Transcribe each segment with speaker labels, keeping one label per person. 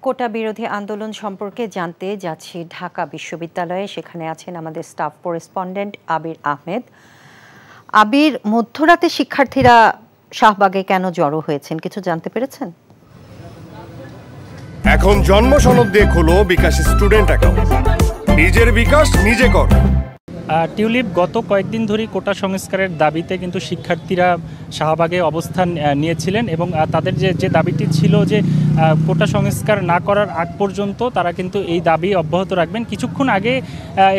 Speaker 1: কোটা বিরোধী আন্দোলন সম্পর্কে জানতে যাচ্ছি ঢাকা বিশ্ববিদ্যালয়ে। সেখানে আছেন আমাদের স্টাফ করেসপন্ডেন্ট আবির আহমেদ। আবির, মধ্যরাতে শিক্ষার্থীরা শাহবাগে কেন জড়ো হয়েছেন কিছু জানতে পেরেছেন?
Speaker 2: এখন জন্ম সনদ দিয়ে খোলো বিকাশ স্টুডেন্ট অ্যাকাউন্ট। নিজের বিকাশ নিজে কর।
Speaker 3: টিউলিপ গত কয়েকদিন ধরেই কোটা সংস্কারের দাবিতে কিন্তু শিক্ষার্থীরা শাহবাগে অবস্থান নিয়েছিলেন এবং তাদের যে দাবিটি ছিল যে কোটা সংস্কার না করার আগ পর্যন্ত তারা কিন্তু এই দাবি অব্যাহত রাখবেন। কিছুক্ষণ আগে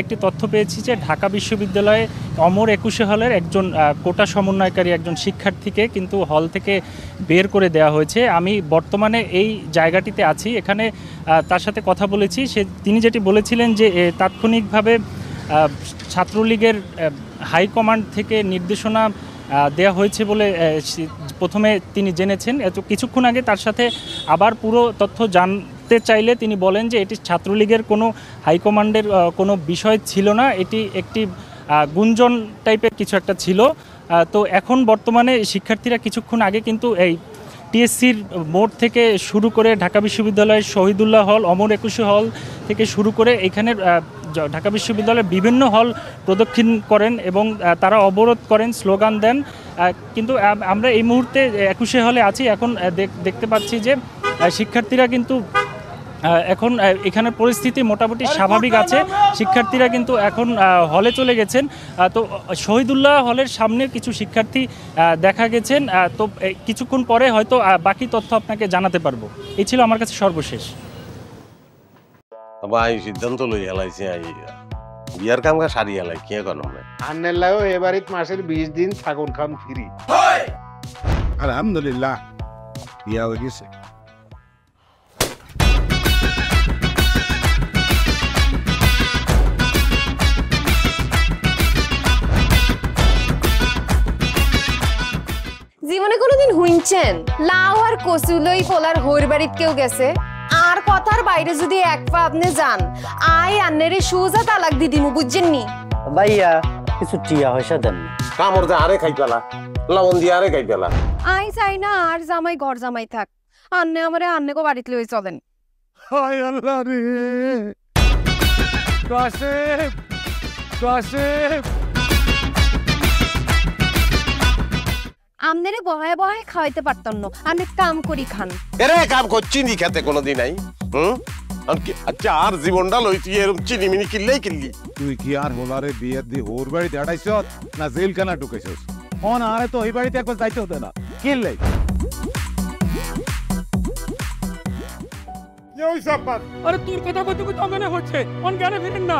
Speaker 3: একটি তথ্য পেয়েছি যে ঢাকা বিশ্ববিদ্যালয়ে অমর ২১ হলের একজন কোটা সমন্বয়কারী একজন শিক্ষার্থীকে কিন্তু হল থেকে বের করে দেওয়া হয়েছে। আমি বর্তমানে এই জায়গাটিতে আছি, এখানে তার সাথে কথা বলেছি। তিনি যেটি বলেছিলেন যে তাৎক্ষণিকভাবে ছাত্রলীগের হাইকমান্ড থেকে নির্দেশনা দেয়া হয়েছে বলে প্রথমে তিনি জেনেছেন। কিছুক্ষণ আগে তার সাথে আবার পুরো তথ্য জানতে চাইলে তিনি বলেন যে এটি ছাত্রলীগের কোনো হাইকমান্ডের কোনো বিষয় ছিল না, এটি একটি গুঞ্জন টাইপের কিছু একটা ছিল। তো এখন বর্তমানে শিক্ষার্থীরা কিছুক্ষণ আগে কিন্তু এই টিএসসির মোড় থেকে শুরু করে ঢাকা বিশ্ববিদ্যালয়ের শহীদুল্লাহ হল, অমর ২১ হল থেকে শুরু করে এখানের ঢাকা বিশ্ববিদ্যালয়ের বিভিন্ন হল প্রদক্ষিণ করেন এবং তারা অবরোধ করেন, স্লোগান দেন। কিন্তু আমরা এই মুহূর্তে ২১ হলে আছি। এখন দেখতে পাচ্ছি যে শিক্ষার্থীরা কিন্তু এখন এখানের পরিস্থিতি মোটামুটি স্বাভাবিক আছে। শিক্ষার্থীরা কিন্তু এখন হলে চলে গেছেন। তো শহীদুল্লাহ হলের সামনে কিছু শিক্ষার্থী দেখা গেছেন। তো কিছুক্ষণ পরে হয়তো বাকি তথ্য আপনাকে জানাতে পারবো। এই ছিল আমার কাছে সর্বশেষ।
Speaker 4: সিদ্ধান্ত লই হেলাইছে বিয়ার কাম সারি হেলাই কে কোনো
Speaker 5: আন্নেলাও এবারিত মাসের 20 দিন ছাগল খান ফ্রি।
Speaker 6: আলহামদুলিল্লাহ বিয়া হয়ে গেছে।
Speaker 7: জীবনে কোনোদিন হুইনছেন লাউ আর কচুলই পোলার হোর বাড়িত কেউ গেছে আর কথার বাইরে যদি এক পা আপনি যান আই আন্নেরে সুজা তালাক দি দিমু, বুঝছেন নি?
Speaker 8: ভাইয়া কিছু টিয়া পয়সা দেন না।
Speaker 4: কামড় দে আরে খাই পেলা, লবণ দিয়ে আরে খাই পেলা।
Speaker 7: আই চাই না আর জামাই ঘর জামাই থাক, আন্নে আমারে আন্নে কো বাড়িতে লই চলেন।
Speaker 6: হায় আল্লাহ রে, কাশেম কাশেম
Speaker 7: আমনেরে বহায় বহায় খাওয়াইতে পারতাম না, আমি কাম করি খান।
Speaker 4: এরে কাম করছি নি খেতে কোনোদিন নাই। আচ্ছা আর জীবনটা লইছি এরকম চিনিমিনি কিল্লি।
Speaker 6: তুই কি আর হোলারে বিয়ে দিয়ে ওর বাড়িতে আড়াইছ না জেলখানা ঢুকেছিস? অন আরে তো ওই বাড়িতে একবার যাইতে হতো না, কিনলে
Speaker 3: আরে তোর কথা বলতে তো মনে হচ্ছে অন জ্ঞানে ফিরেন না।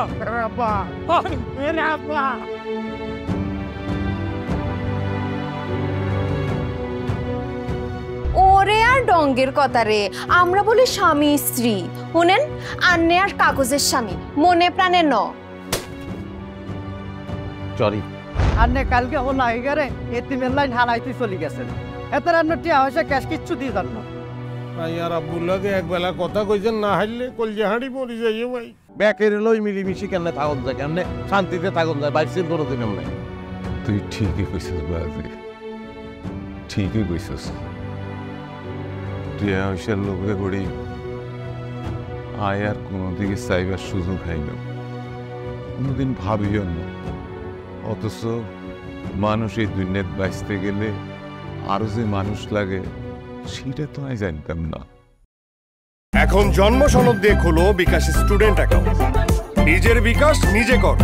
Speaker 6: আব্বা মেরে আব্বা
Speaker 7: ওরে আর ডঙ্গের কথা রে, আমরা বলি স্বামী স্ত্রী। শুনেন, আন্নে আর কাগজের স্বামী, মনে প্রাণে ন।
Speaker 4: সরি
Speaker 8: আন্নে কালকে ও লাইগারে এতিমের লাইন হারাইতে চলে গেছেন। এত রান্না টিয়া পয়সা ক্যাশ কিচ্ছু দিয়ে যান না।
Speaker 5: ভাই আর আব্বুল্লাহকে একবেলা কথা কইছেন না হাইলে কলজা হাঁড়ি মরি যাইও ভাই।
Speaker 4: ব্যাকের লই মিলিমিশি কেমনে থাকুন যায়, কেমনে শান্তিতে থাকুন যায়, বাইসের কোনোদিন এমনি।
Speaker 6: তুই ঠিকই কইছিস বাজে, ঠিকই কইছিস। টিয়া পয়সার লোভে পড়ি আয় আর কোনোদিকে চাইবার সুযোগ হয় না, কোনোদিন ভাবিও না। অথচ মানুষ এই দুনিয়াত বাঁচতে গেলে আরো যে মানুষ লাগে সেটা তো আমি জানতাম না।
Speaker 2: এখন জন্ম সনদ দিয়ে খোলো বিকাশ স্টুডেন্ট অ্যাকাউন্ট। নিজের বিকাশ নিজে কর।